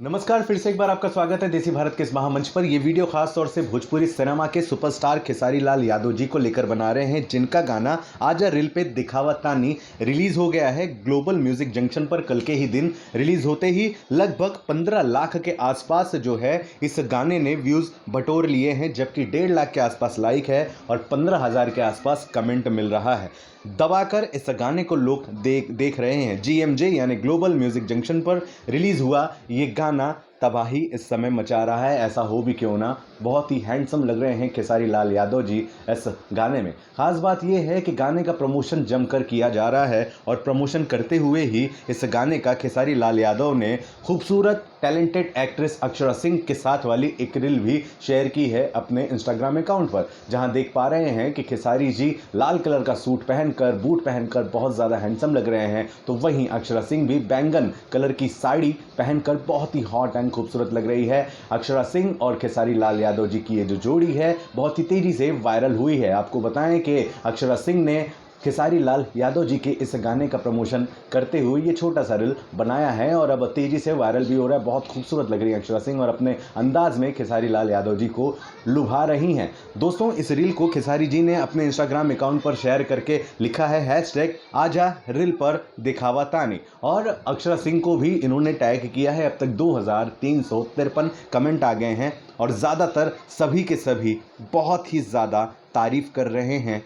नमस्कार, फिर से एक बार आपका स्वागत है देसी भारत के इस महामंच पर। ये वीडियो खास तौर से भोजपुरी सिनेमा के सुपरस्टार खेसारी लाल यादव जी को लेकर बना रहे हैं, जिनका गाना आजा रील पे दिखावा तानी रिलीज हो गया है ग्लोबल म्यूजिक जंक्शन पर। कल के ही दिन रिलीज होते ही लगभग 15 लाख के आसपास जो है इस गाने ने व्यूज बटोर लिए हैं, जबकि 1.5 लाख के आसपास लाइक है और 15,000 के आसपास कमेंट मिल रहा है। दबाकर इस गाने को लोग देख रहे हैं। GMJ यानी ग्लोबल म्यूजिक जंक्शन पर रिलीज हुआ ये गाना तबाही इस समय मचा रहा है। ऐसा हो भी क्यों ना, बहुत ही हैंडसम लग रहे हैं खेसारी लाल यादव जी इस गाने में। खास बात यह है कि गाने का प्रमोशन जमकर किया जा रहा है और प्रमोशन करते हुए ही इस गाने का खेसारी लाल यादव ने खूबसूरत टैलेंटेड एक्ट्रेस अक्षरा सिंह के साथ वाली एक रील भी शेयर की है अपने इंस्टाग्राम अकाउंट पर, जहां देख पा रहे हैं कि खेसारी जी लाल कलर का सूट पहनकर, बूट पहनकर बहुत ज़्यादा हैंडसम लग रहे हैं, तो वहीं अक्षरा सिंह भी बैंगन कलर की साड़ी पहनकर बहुत ही हॉट एंड खूबसूरत लग रही है। अक्षरा सिंह और खेसारी लाल यादव जी की ये जो जोड़ी है बहुत ही तेजी से वायरल हुई है। आपको बताएं कि अक्षरा सिंह ने खेसारी लाल यादव जी के इस गाने का प्रमोशन करते हुए ये छोटा सा रील बनाया है और अब तेजी से वायरल भी हो रहा है। बहुत खूबसूरत लग रही है अक्षरा सिंह और अपने अंदाज में खेसारी लाल यादव जी को लुभा रही हैं। दोस्तों, इस रील को खेसारी जी ने अपने इंस्टाग्राम अकाउंट पर शेयर करके लिखा है हैशटैग आजा रील पर दिखावा तानी, और अक्षरा सिंह को भी इन्होंने टैग किया है। अब तक 2353 कमेंट आ गए हैं और ज़्यादातर सभी के सभी बहुत ही ज़्यादा तारीफ कर रहे हैं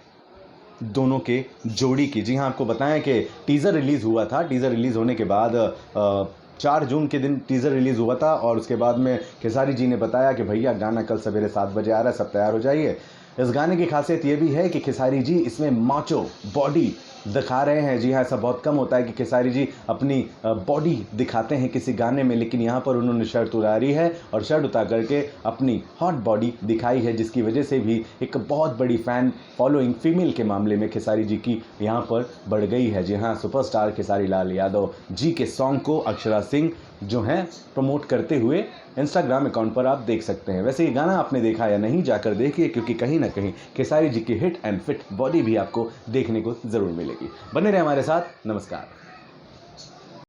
दोनों के जोड़ी की। जी हाँ, आपको बताएं कि टीज़र रिलीज़ हुआ था। टीज़र रिलीज़ होने के बाद 4 जून के दिन टीज़र रिलीज़ हुआ था और उसके बाद में खेसारी जी ने बताया कि भैया गाना कल सवेरे 7 बजे आ रहा है, सब तैयार हो जाइए। इस गाने की खासियत ये भी है कि खेसारी जी इसमें माचो बॉडी दिखा रहे हैं। जी हाँ, ऐसा बहुत कम होता है कि खेसारी जी अपनी बॉडी दिखाते हैं किसी गाने में, लेकिन यहाँ पर उन्होंने शर्ट उतारी है और शर्ट उतार करके अपनी हॉट बॉडी दिखाई है, जिसकी वजह से भी एक बहुत बड़ी फ़ैन फॉलोइंग फीमेल के मामले में खेसारी जी की यहाँ पर बढ़ गई है। जी हाँ, सुपरस्टार खेसारी लाल यादव जी के सॉन्ग को अक्षरा सिंह जो हैं प्रमोट करते हुए इंस्टाग्राम अकाउंट पर आप देख सकते हैं। वैसे ये गाना आपने देखा या नहीं, जाकर देखिए, क्योंकि कहीं ना कहीं खेसारी जी की हिट एंड फिट बॉडी भी आपको देखने को ज़रूर मिलेगी। बने रहे हमारे साथ। नमस्कार।